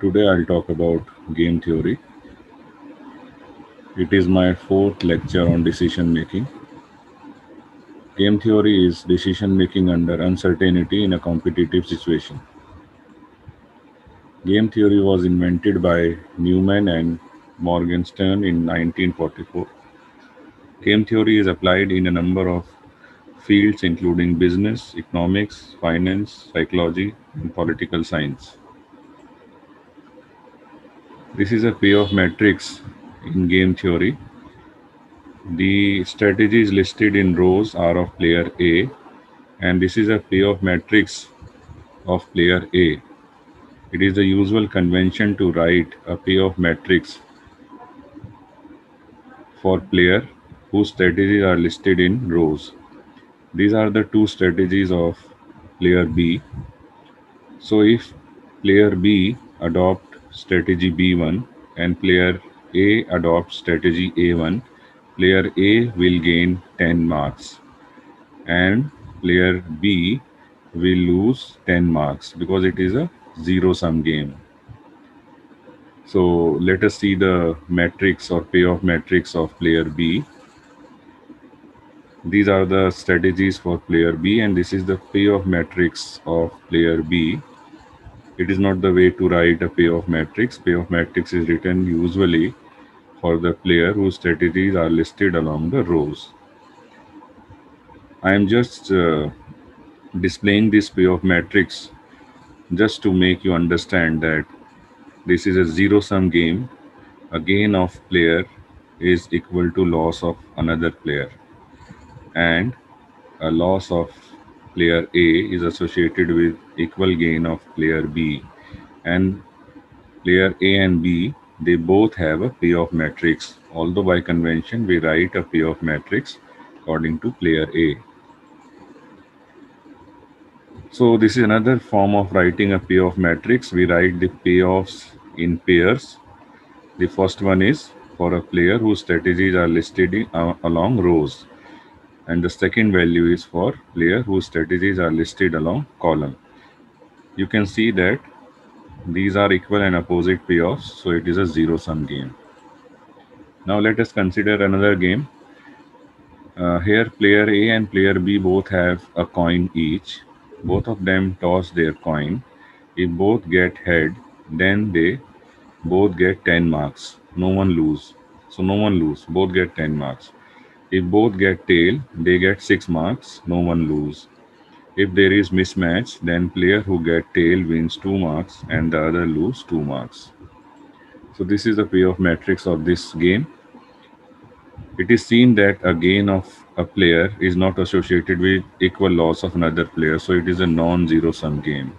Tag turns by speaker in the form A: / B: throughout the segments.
A: Today I'll talk about game theory. It is my fourth lecture on decision making. Game theory is decision making under uncertainty in a competitive situation. Game theory was invented by Newman and Morgenstern in 1944. Game theory is applied in a number of fields including business, economics, finance, psychology, and political science. This is a payoff matrix in game theory. The strategies listed in rows are of player A, and this is a payoff matrix of player A. It is the usual convention to write a payoff matrix for player whose strategies are listed in rows. These are the two strategies of player B. So if player B adopt strategy B1 and player A adopts strategy A1, player A will gain 10 marks and player B will lose 10 marks because it is a zero sum game. So let us see the matrix or payoff matrix of player B. These are the strategies for player B, and this is the payoff matrix of player B. It is not the way to write a payoff matrix. Payoff matrix is written usually for the player whose strategies are listed along the rows. I am just displaying this payoff matrix just to make you understand that this is a zero sum game. A gain of player is equal to loss of another player, and a loss of player A is associated with equal gain of player B, and player A and B, they both have a payoff matrix, although by convention we write a payoff matrix according to player A. So this is another form of writing a payoff matrix. We write the payoffs in pairs. The first one is for a player whose strategies are listed along rows, and the second value is for player whose strategies are listed along column. You can see that these are equal and opposite payoffs, so it is a zero sum game. Now let us consider another game. Here player A and player B both have a coin each. Both of them toss their coin. If both get head, then they both get 10 marks. No one lose. So no one lose. Both get 10 marks. If both get tail, they get 6 marks. No one lose. If there is mismatch, then player who get tail wins 2 marks and the other lose 2 marks. So this is the payoff matrix of this game. It is seen that a gain of a player is not associated with equal loss of another player, so it is a non-zero sum game.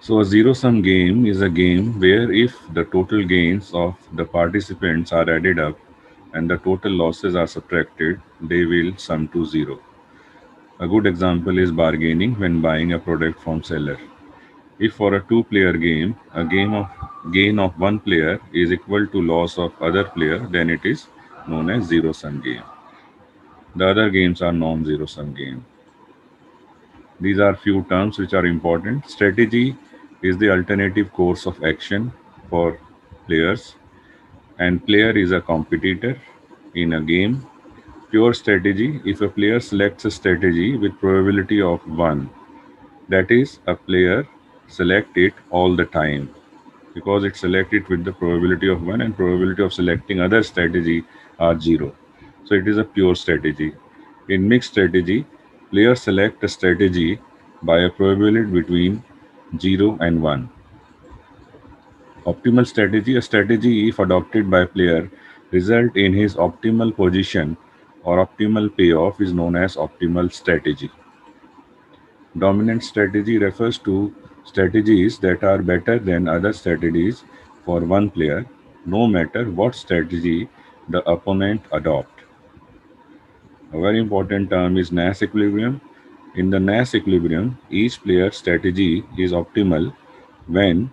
A: So a zero sum game is a game where if the total gains of the participants are added up and the total losses are subtracted, they will sum to zero. A good example is bargaining when buying a product from seller. If for a two-player game, a gain of one player is equal to loss of other player, then it is known as zero-sum game. The other games are non-zero sum game. These are few terms which are important. Strategy is the alternative course of action for players, and player is a competitor in a game. Pure strategy, if a player selects a strategy with probability of 1, that is a player select it all the time because it selected with the probability of 1 and probability of selecting other strategy are 0. So it is a pure strategy. In mixed strategy, players select a strategy by a probability between 0 and 1. Optimal strategy, a strategy if adopted by player result in his optimal position or optimal payoff is known as optimal strategy. Dominant strategy refers to strategies that are better than other strategies for one player, no matter what strategy the opponent adopt. A very important term is Nash equilibrium. In the Nash equilibrium, each player's strategy is optimal when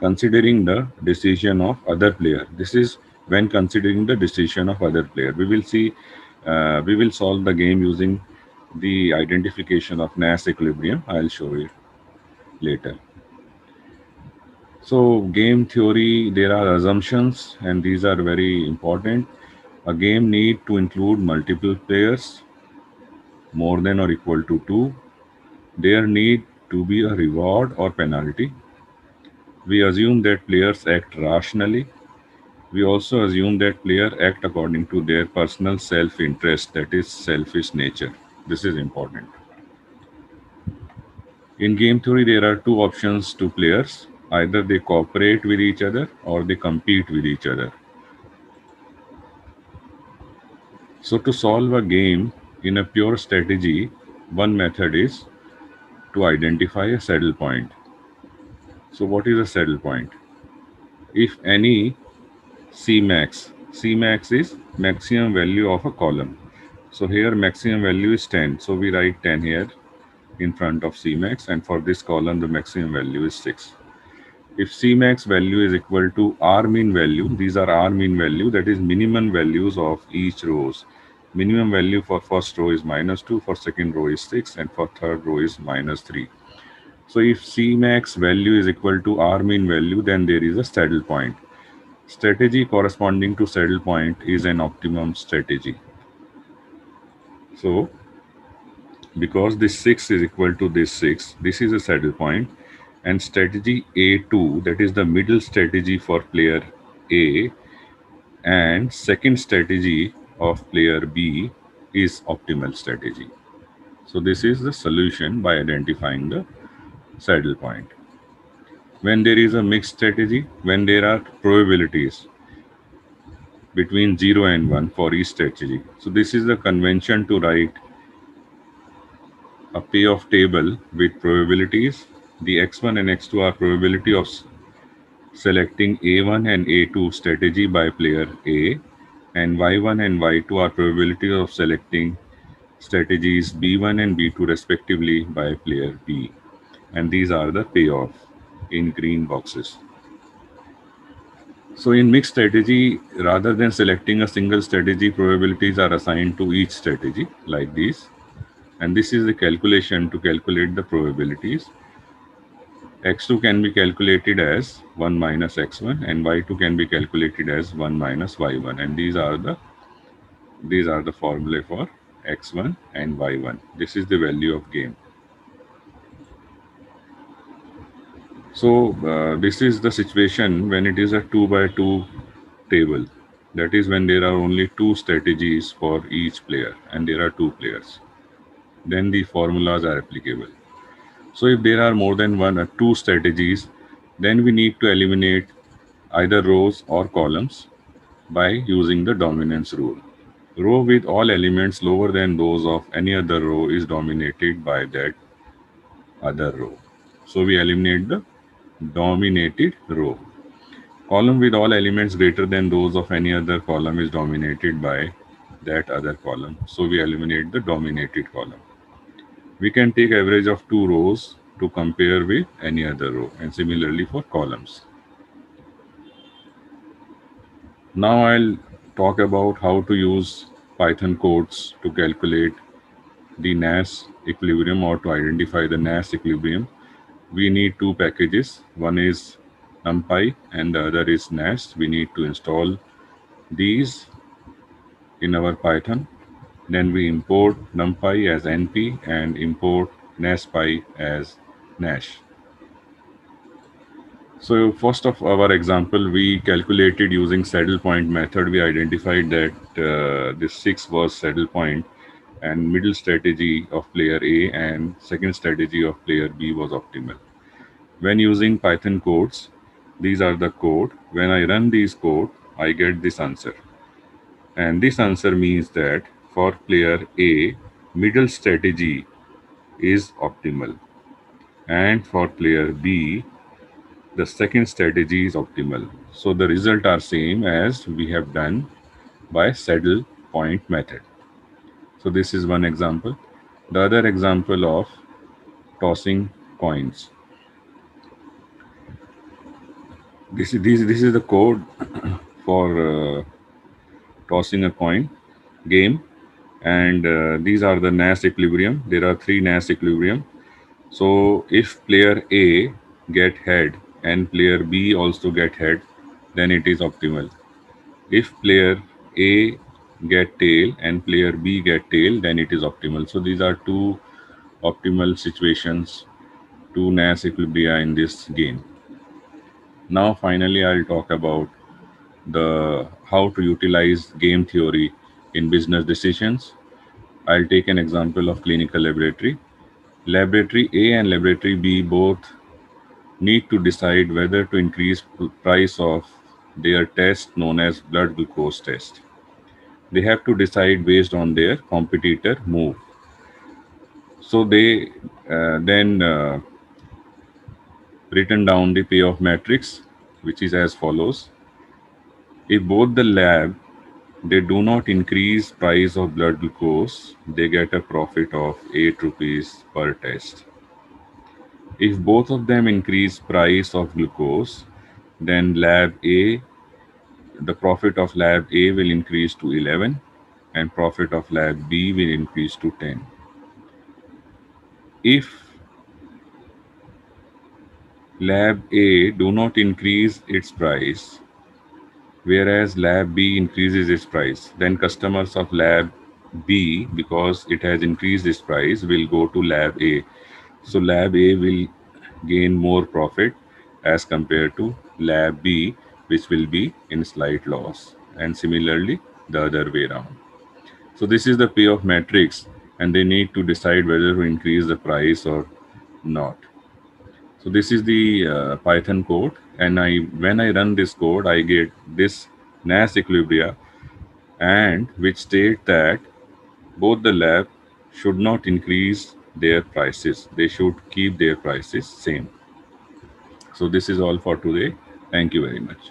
A: considering the decision of other player. This is when considering the decision of other player. We will solve the game using the identification of Nash equilibrium. I'll show you. later. So, game theory, there are assumptions, and these are very important. A game need to include multiple players, more than or equal to two. There need to be a reward or penalty. We assume that players act rationally. We also assume that players act according to their personal self-interest, that is selfish nature. This is important. In game theory, there are two options to players. Either they cooperate with each other or they compete with each other. So to solve a game in a pure strategy, one method is to identify a saddle point. So what is a saddle point? If any Cmax is maximum value of a column. So here maximum value is 10. So we write 10 here in front of Cmax, and for this column the maximum value is 6. If Cmax value is equal to R mean value, these are R mean value, that is minimum values of each rows. Minimum value for first row is -2, for second row is 6, and for third row is -3. So if Cmax value is equal to R mean value, then there is a saddle point. Strategy corresponding to saddle point is an optimum strategy. So because this 6 is equal to this 6, this is a saddle point, and strategy A2, that is the middle strategy for player A, and second strategy of player B is optimal strategy. So this is the solution by identifying the saddle point. When there is a mixed strategy, when there are probabilities between 0 and 1 for each strategy. So this is the convention to write a payoff table with probabilities. The x1 and x2 are probability of selecting A1 and A2 strategy by player A, and Y1 and Y2 are probability of selecting strategies B1 and B2 respectively by player B. And these are the payoff in green boxes. So in mixed strategy, rather than selecting a single strategy, probabilities are assigned to each strategy like these. And this is the calculation to calculate the probabilities. X2 can be calculated as 1 minus x1, and y2 can be calculated as 1 minus y1, and these are the formulae for x1 and y1. This is the value of game. So this is the situation when it is a 2 by 2 table. That is when there are only two strategies for each player and there are two players. Then the formulas are applicable. So if there are more than one or two strategies, then we need to eliminate either rows or columns by using the dominance rule. Row with all elements lower than those of any other row is dominated by that other row. So we eliminate the dominated row. Column with all elements greater than those of any other column is dominated by that other column. So we eliminate the dominated column. We can take average of two rows to compare with any other row, and similarly for columns. Now I'll talk about how to use Python codes to calculate the Nash equilibrium or to identify the Nash equilibrium. We need two packages. One is NumPy and the other is Nash. We need to install these in our Python. Then we import NumPy as NP and import NashPy as Nash. So first of our example, we calculated using saddle point method. We identified that this 6 was saddle point and middle strategy of player A and second strategy of player B was optimal. When using Python codes, these are the code. When I run these code, I get this answer. And this answer means that for player A, middle strategy is optimal. And for player B, the second strategy is optimal. So the result are same as we have done by saddle point method. So this is one example. The other example of tossing coins. This is the code for tossing a coin game, and these are the Nash equilibrium. There are three Nash equilibrium. So if player A get head and player B also get head, then it is optimal. If player A get tail and player B get tail, then it is optimal. So these are two optimal situations, two Nash equilibria in this game. Now finally I'll talk about the how to utilize game theory in business decisions. I'll take an example of clinical laboratory. Laboratory A and laboratory B both need to decide whether to increase price of their test known as blood glucose test. They have to decide based on their competitor move. So they then written down the payoff matrix, which is as follows. If both the lab they do not increase price of blood glucose, they get a profit of 8 rupees per test. If both of them increase price of glucose, then lab A, the profit of lab A will increase to 11 and profit of lab B will increase to 10. If lab A do not increase its price, whereas lab B increases its price, then customers of lab B, because it has increased its price, will go to lab A. So lab A will gain more profit as compared to lab B, which will be in slight loss, and similarly the other way around. So this is the payoff matrix, and they need to decide whether to increase the price or not. So this is the Python code, and I when I run this code, I get this Nash equilibria, and which state that both the lab should not increase their prices; they should keep their prices same. So this is all for today. Thank you very much.